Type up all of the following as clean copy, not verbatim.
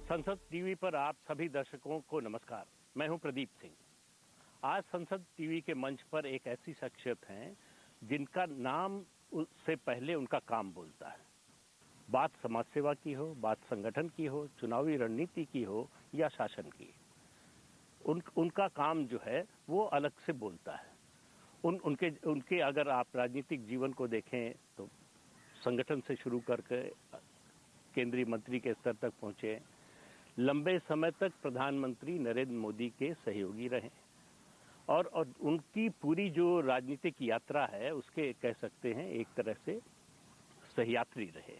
संसद टीवी पर आप सभी दर्शकों को नमस्कार। मैं हूं प्रदीप सिंह। आज संसद टीवी के मंच पर एक ऐसी शख्सियत हैं जिनका नाम से पहले उनका काम बोलता है। बात समाज सेवा की हो, बात संगठन की हो, चुनावी रणनीति की हो या शासन की, उनका काम जो है वो अलग से बोलता है। उनके अगर आप राजनीतिक जीवन को देखें तो संगठन से शुरू करके केंद्रीय मंत्री के स्तर तक पहुंचे, लंबे समय तक प्रधानमंत्री नरेंद्र मोदी के सहयोगी रहे और उनकी पूरी जो राजनीतिक यात्रा है उसके कह सकते हैं एक तरह से सहयात्री रहे।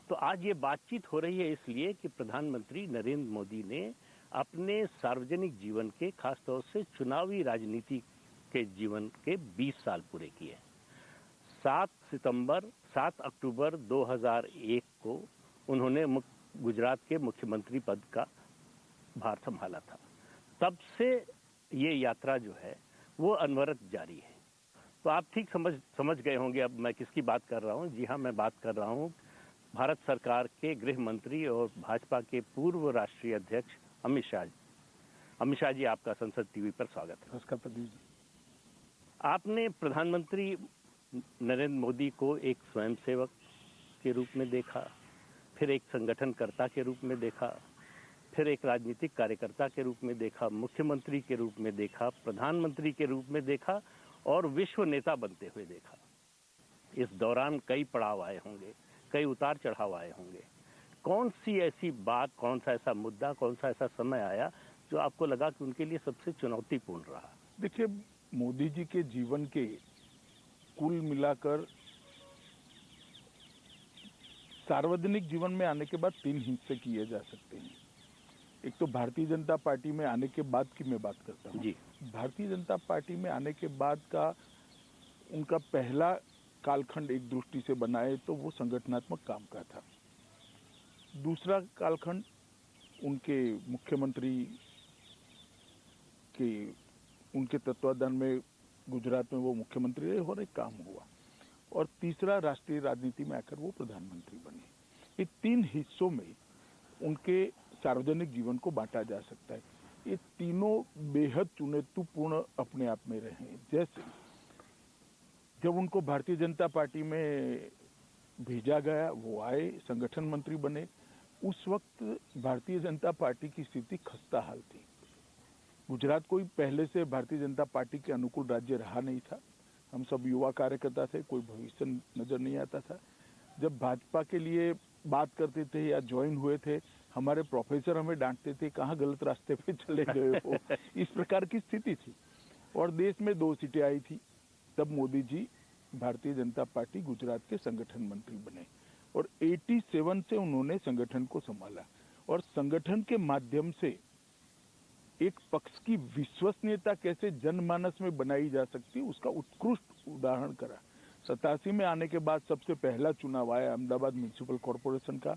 तो आज ये बातचीत हो रही है इसलिए कि प्रधानमंत्री नरेंद्र मोदी ने अपने सार्वजनिक जीवन के, खासतौर से चुनावी राजनीति के जीवन के 20 साल पूरे किए। 7 अक्टूबर 2001 को उन्होंने गुजरात के मुख्यमंत्री पद का भार संभाला था। तब से ये यात्रा जो है वो अनवरत जारी है। तो आप ठीक समझ गए होंगे अब मैं किसकी बात कर रहा हूँ। जी हाँ, मैं बात कर रहा हूँ भारत सरकार के गृह मंत्री और भाजपा के पूर्व राष्ट्रीय अध्यक्ष अमित शाह जी। अमित शाह जी, आपका संसद टीवी पर स्वागत है। नमस्कार प्रदीप जी। आपने प्रधानमंत्री नरेंद्र मोदी को एक स्वयंसेवक के रूप में देखा, फिर एक संगठनकर्ता के रूप में देखा, फिर एक राजनीतिक कार्यकर्ता के रूप में देखा, मुख्यमंत्री के रूप में देखा, प्रधानमंत्री के रूप में देखा और विश्व नेता बनते हुए देखा। इस दौरान कई पड़ाव आए होंगे, कई उतार चढ़ाव आए होंगे। कौन सी ऐसी बात, कौन सा ऐसा मुद्दा, कौन सा ऐसा समय आया जो आपको लगा कि उनके लिए सबसे चुनौतीपूर्ण रहा? देखिए, मोदी जी के जीवन के कुल मिलाकर सार्वजनिक जीवन में आने के बाद 3 हिस्से किए जा सकते हैं। एक तो भारतीय जनता पार्टी में आने के बाद की मैं बात करता हूँ जी। भारतीय जनता पार्टी में आने के बाद का उनका पहला कालखंड एक दृष्टि से बनाए तो वो संगठनात्मक काम का था। दूसरा कालखंड उनके मुख्यमंत्री के उनके तत्वाधान में गुजरात में वो मुख्यमंत्री रहे और एक काम हुआ। और तीसरा राष्ट्रीय राजनीति में आकर वो प्रधानमंत्री बने। ये 3 हिस्सों में उनके सार्वजनिक जीवन को बांटा जा सकता है। ये तीनों बेहद चुनौतीपूर्ण अपने आप में रहे। जैसे जब उनको भारतीय जनता पार्टी में भेजा गया, वो आए, संगठन मंत्री बने। उस वक्त भारतीय जनता पार्टी की स्थिति खस्ता हाल थी। गुजरात कोई पहले से भारतीय जनता पार्टी के अनुकूल राज्य रहा नहीं था। हम सब युवा कार्यकर्ता थे, कोई भविष्य नजर नहीं आता था। जब भाजपा के लिए बात करते थे या ज्वाइन हुए थे, हमारे प्रोफेसर हमें डांटते थे, कहाँ गलत रास्ते पे चले गए हो। इस प्रकार की स्थिति थी। और देश में 2 सीटें आई थी। तब मोदी जी भारतीय जनता पार्टी गुजरात के संगठन मंत्री बने और 87 से उन्होंने संगठन को संभाला और संगठन के माध्यम से एक पक्ष की विश्वसनीयता कैसे जनमानस में बनाई जा सकती है उसका उत्कृष्ट उदाहरण करा। 87 में आने के बाद सबसे पहला चुनाव आया अहमदाबाद म्युनिसिपल कॉरपोरेशन का।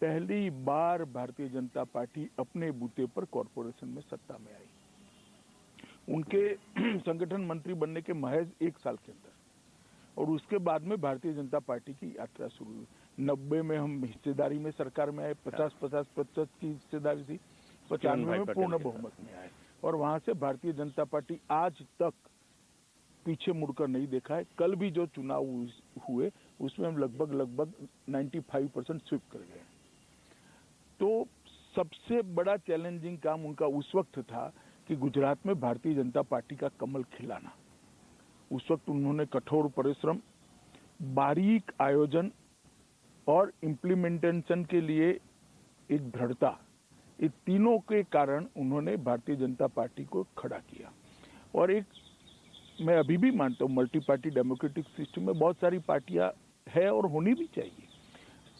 पहली बार भारतीय जनता पार्टी अपने बूते पर कॉरपोरेशन में सत्ता में आई। उनके संगठन मंत्री बनने के महज 1 साल के अंदर। और उसके बाद में भारतीय जनता पार्टी की यात्रा शुरू हुई। 90 में हम हिस्सेदारी में सरकार में आए, 50-50% की हिस्सेदारी थी। 95 में पूर्ण बहुमत में आए और वहां से भारतीय जनता पार्टी आज तक पीछे मुड़कर नहीं देखा है। कल भी जो चुनाव हुए उसमें हम लगभग 95% स्वीप कर गए। तो सबसे बड़ा चैलेंजिंग काम उनका उस वक्त था कि गुजरात में भारतीय जनता पार्टी का कमल खिलाना। उस वक्त उन्होंने कठोर परिश्रम, बारीक आयोजन और इम्प्लीमेंटेशन के लिए एक दृढ़ता, ये तीनों के कारण उन्होंने भारतीय जनता पार्टी को खड़ा किया। और एक मैं अभी भी मानता हूँ मल्टी पार्टी डेमोक्रेटिक सिस्टम में बहुत सारी पार्टियां है और होनी भी चाहिए।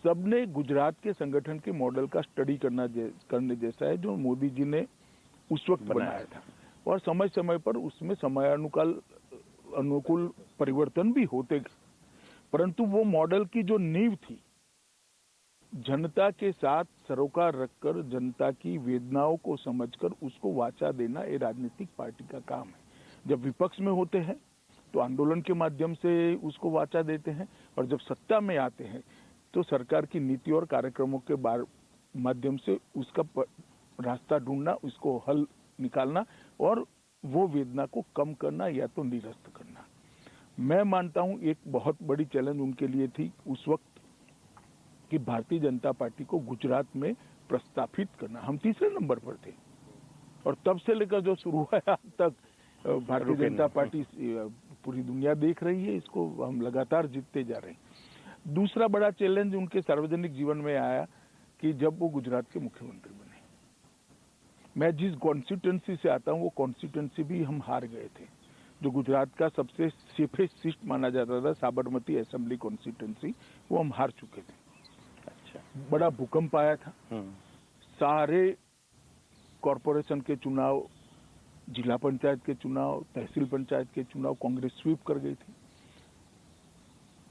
सबने गुजरात के संगठन के मॉडल का स्टडी करने जैसा है जो मोदी जी ने उस वक्त बनाया था। और समय समय पर उसमें अनुकूल परिवर्तन भी होते गए, परंतु वो मॉडल की जो नींव थी, जनता के साथ सरोकार रखकर जनता की वेदनाओं को समझकर उसको वाचा देना ये राजनीतिक पार्टी का काम है। जब विपक्ष में होते हैं तो आंदोलन के माध्यम से उसको वाचा देते हैं और जब सत्ता में आते हैं तो सरकार की नीति और कार्यक्रमों के माध्यम से उसका रास्ता ढूंढना, उसको हल निकालना और वो वेदना को कम करना या तो निरस्त करना। मैं मानता हूं एक बहुत बड़ी चैलेंज उनके लिए थी उस वक्त कि भारतीय जनता पार्टी को गुजरात में प्रस्थापित करना। हम तीसरे नंबर पर थे और तब से लेकर जो शुरू हुआ है अब तक भारतीय जनता पार्टी पूरी दुनिया देख रही है, इसको हम लगातार जीतते जा रहे हैं। दूसरा बड़ा चैलेंज उनके सार्वजनिक जीवन में आया कि जब वो गुजरात के मुख्यमंत्री बने। मैं जिस कॉन्स्टिट्यूंसी से आता हूं वो कॉन्स्टिट्यूंसी भी हम हार गए थे, जो गुजरात का सबसे सेफेस्ट सीट माना जाता था, साबरमती असेंबली कॉन्स्टिट्यूंसी, वो हम हार चुके थे। अच्छा। बड़ा भूकंप आया था, सारे कॉरपोरेशन के चुनाव, जिला पंचायत के चुनाव, तहसील पंचायत के चुनाव कांग्रेस स्वीप कर गई थी।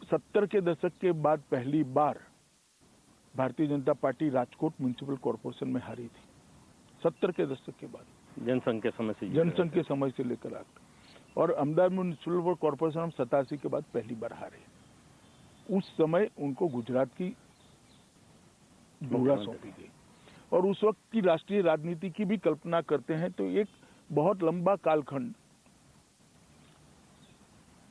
70 के दशक के बाद पहली बार Bharatiya Janata party Rajkot municipal corporation में हारी थी। 70 के दशक के बाद, जनसंघ के समय से लेकर आकर, और अहमदाबाद म्युनिसिपल कॉरपोरेशन हम 87 के बाद पहली बार हारे। उस समय उनको गुजरात की धुरा सौंपी गई और उस वक्त की राष्ट्रीय राजनीति की भी कल्पना करते हैं तो एक बहुत लंबा कालखंड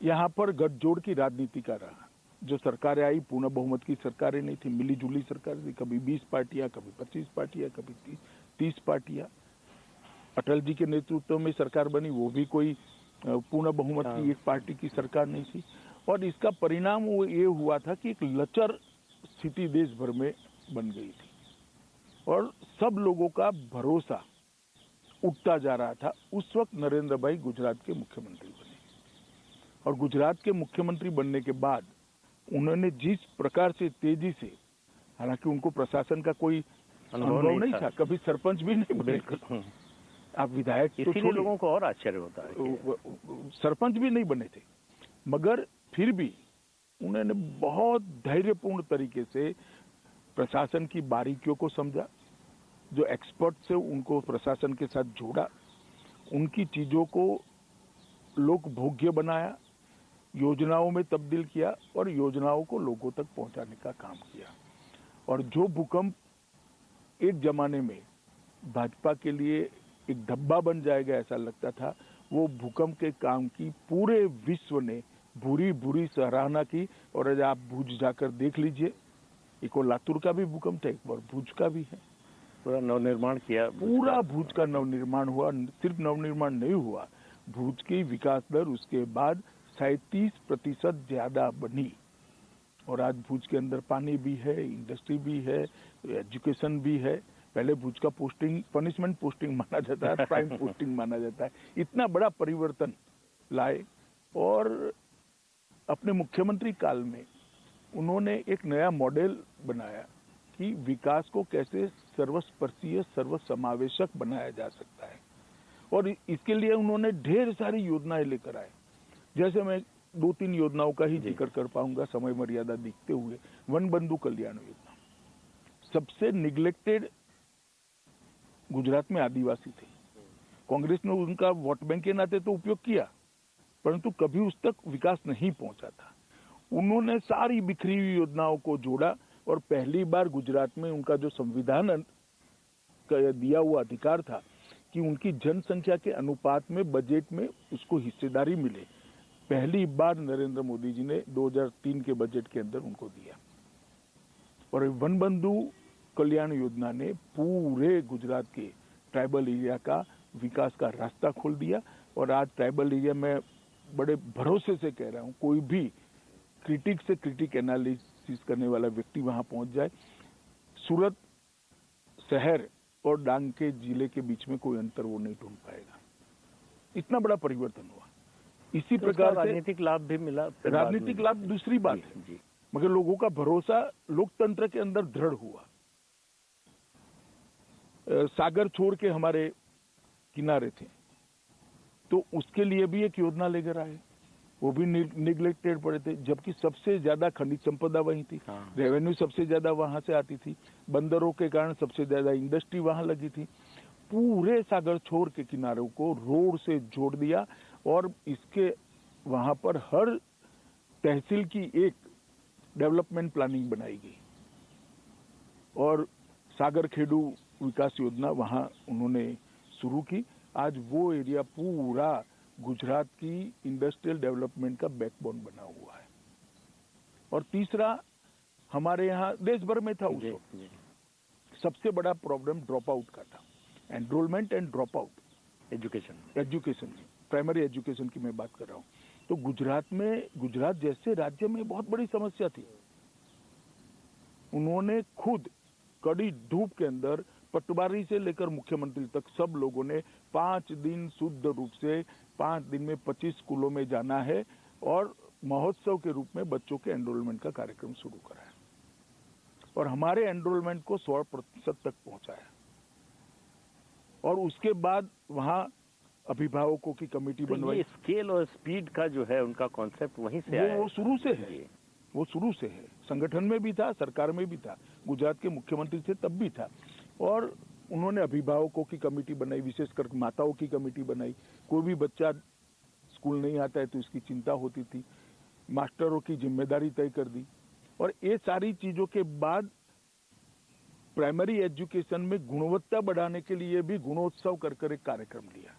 यहाँ पर गठजोड़ की राजनीति का रहा। जो सरकारें आई पूर्ण बहुमत की सरकारें नहीं थी, मिली जुली सरकार थी, कभी 20 पार्टियां, कभी 25 पार्टियां, कभी 30 पार्टियां। अटल जी के नेतृत्व में सरकार बनी, वो भी कोई पूर्ण बहुमत की एक पार्टी की सरकार नहीं थी। और इसका परिणाम वो ये हुआ था कि एक लचर स्थिति देश भर में बन गई थी और सब लोगों का भरोसा उठता जा रहा था। उस वक्त नरेंद्र भाई गुजरात के मुख्यमंत्री बने और गुजरात के मुख्यमंत्री बनने के बाद उन्होंने जिस प्रकार से तेजी से, हालांकि उनको प्रशासन का कोई अनुभव नहीं था, कभी सरपंच भी नहीं बने, आप विधायक तो इसीलिए लोगों को और आश्चर्य होता है, सरपंच भी नहीं बने थे, मगर फिर भी उन्होंने बहुत धैर्यपूर्ण तरीके से प्रशासन की बारीकियों को समझा, जो एक्सपर्ट से उनको प्रशासन के साथ जोड़ा, उनकी चीजों को लोक भोग्य बनाया, योजनाओं में तब्दील किया और योजनाओं को लोगों तक पहुंचाने का काम किया। और जो भूकंप एक जमाने में भाजपा के लिए एक धब्बा बन जाएगा ऐसा लगता था, वो भूकंप के काम की पूरे विश्व ने बुरी बुरी सराहना की। और आज आप भुज जाकर देख लीजिए, एक और लातूर का भी भूकंप था, एक और भुज का भी है। पूरा नवनिर्माण किया, पूरा भुज का नवनिर्माण हुआ। सिर्फ नवनिर्माण नहीं हुआ, भुज की विकास दर उसके बाद 37% ज्यादा बनी। और आज भुज के अंदर पानी भी है, इंडस्ट्री भी है, एजुकेशन भी है। पहले भुज का पोस्टिंग पनिशमेंट पोस्टिंग माना जाता है, प्राइम पोस्टिंग माना जाता है। इतना बड़ा परिवर्तन लाए और अपने मुख्यमंत्री काल में उन्होंने एक नया मॉडल बनाया कि विकास को कैसे सर्वस्पर्शीय, सर्वसमावेशक बनाया जा सकता है। और इसके लिए उन्होंने ढेर सारी योजनाएं लेकर आए। जैसे मैं 2-3 योजनाओं का ही जिक्र कर पाऊंगा समय मर्यादा देखते हुए। वन बंधु कल्याण योजना, सबसे निग्लेक्टेड गुजरात में आदिवासी थे। कांग्रेस ने उनका वोट बैंक के नाते तो उपयोग किया, परंतु कभी उस तक विकास नहीं पहुंचा था। उन्होंने सारी बिखरी हुई योजनाओं को जोड़ा और पहली बार गुजरात में उनका जो संविधान का दिया हुआ अधिकार था कि उनकी जनसंख्या के अनुपात में बजट में उसको हिस्सेदारी मिले, पहली बार नरेंद्र मोदी जी ने 2003 के बजट के अंदर उनको दिया। और वन बंधु कल्याण योजना ने पूरे गुजरात के ट्राइबल एरिया का विकास का रास्ता खोल दिया। और आज ट्राइबल एरिया में बड़े भरोसे से कह रहा हूं, कोई भी क्रिटिक से क्रिटिक एनालिसिस करने वाला व्यक्ति वहां पहुंच जाए, सूरत शहर और डांग के जिले के बीच में कोई अंतर वो नहीं ढूंढ पाएगा। इतना बड़ा परिवर्तन हुआ। इसी प्रकार से राजनीतिक लाभ भी मिला। राजनीतिक लाभ दूसरी बात है, मगर लोगों का भरोसा लोकतंत्र के अंदर दृढ़ हुआ। सागर छोड़ के हमारे किनारे थे, तो उसके लिए भी एक योजना लेकर आए, वो भी निग्लेक्टेड पड़े थे, जबकि सबसे ज्यादा खनिज संपदा वहीं थी। रेवेन्यू सबसे ज्यादा वहां से आती थी, बंदरों के कारण सबसे ज्यादा इंडस्ट्री वहां लगी थी। पूरे सागर छोर के किनारों को रोड से जोड़ दिया और इसके वहां पर हर तहसील की एक डेवलपमेंट प्लानिंग बनाई गई और सागर खेडू विकास योजना वहां उन्होंने शुरू की। आज वो एरिया पूरा गुजरात की इंडस्ट्रियल डेवलपमेंट का बैकबोन बना हुआ है। और तीसरा, हमारे यहाँ देश भर में था उस वक्त सबसे बड़ा प्रॉब्लम ड्रॉप आउट का था, enrolment and drop out education primary education की मैं बात कर रहा हूँ। तो गुजरात जैसे राज्य में बहुत बड़ी समस्या थी। उन्होंने खुद कड़ी धूप के अंदर पटवारी से लेकर मुख्यमंत्री तक सब लोगों ने 5 दिन शुद्ध रूप से 5 दिन में 25 स्कूलों में जाना है और महोत्सव के रूप में बच्चों के एनरोलमेंट का कार्यक्रम शुरू करा है और हमारे एनरोलमेंट को 100% तक पहुंचाया। और उसके बाद वहां अभिभावकों की कमेटी बनवाई। स्केल और स्पीड का जो है उनका कॉन्सेप्ट वहीं से आया है। वो शुरू से है, वो शुरू से है। संगठन में भी था, सरकार में भी था, गुजरात के मुख्यमंत्री थे तब भी था। और उन्होंने अभिभावकों की कमेटी बनाई, विशेषकर माताओं की कमेटी बनाई। कोई भी बच्चा स्कूल नहीं आता है तो इसकी चिंता होती थी, मास्टरों की जिम्मेदारी तय कर दी। और ये सारी चीजों के बाद प्राइमरी एजुकेशन में गुणवत्ता बढ़ाने के लिए भी गुणोत्सव कर एक कार्यक्रम लिया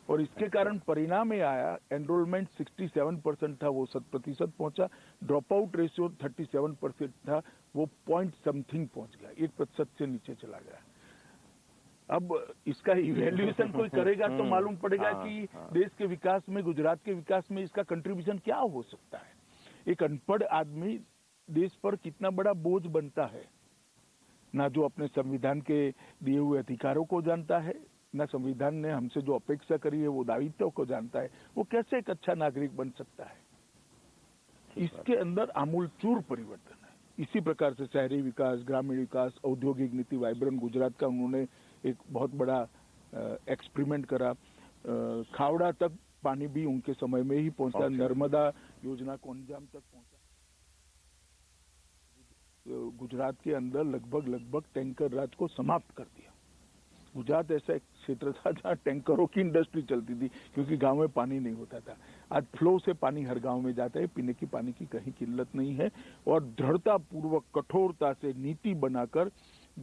और इसके कारण परिणाम ये आया, एनरोलमेंट 67% था, वो 100% पहुंचा। ड्रॉप आउट रेशियो 37% था, वो पॉइंट समथिंग पहुंच गया, 1% से नीचे चला गया। अब इसका इवैल्यूएशन कोई करेगा तो मालूम पड़ेगा कि देश के विकास में, गुजरात के विकास में इसका कंट्रीब्यूशन क्या हो सकता है। एक अनपढ़ आदमी देश पर कितना बड़ा बोझ बनता है, ना जो अपने संविधान के दिए हुए अधिकारों को जानता है, ना संविधान ने हमसे जो अपेक्षा करी है वो दायित्व को जानता है, वो कैसे एक अच्छा नागरिक बन सकता है। इसके अंदर आमूलचूर परिवर्तन है। इसी प्रकार से शहरी विकास, ग्रामीण विकास, औद्योगिक नीति, वाइब्रेंट गुजरात का उन्होंने एक बहुत बड़ा एक्सपेरिमेंट करा। खावड़ा तक पानी भी उनके समय में ही पहुंचा, नर्मदा योजना को अंजाम तक पहुंचा। गुजरात के अंदर लगभग टैंकर राज को समाप्त कर दिया। गुजरात ऐसा एक क्षेत्र था जहाँ टैंकरों की इंडस्ट्री चलती थी क्योंकि गांव में पानी नहीं होता था। आज फ्लो से पानी हर गांव में जाता है, पीने की पानी की कहीं किल्लत नहीं है। और दृढ़ता पूर्वक, कठोरता से नीति बनाकर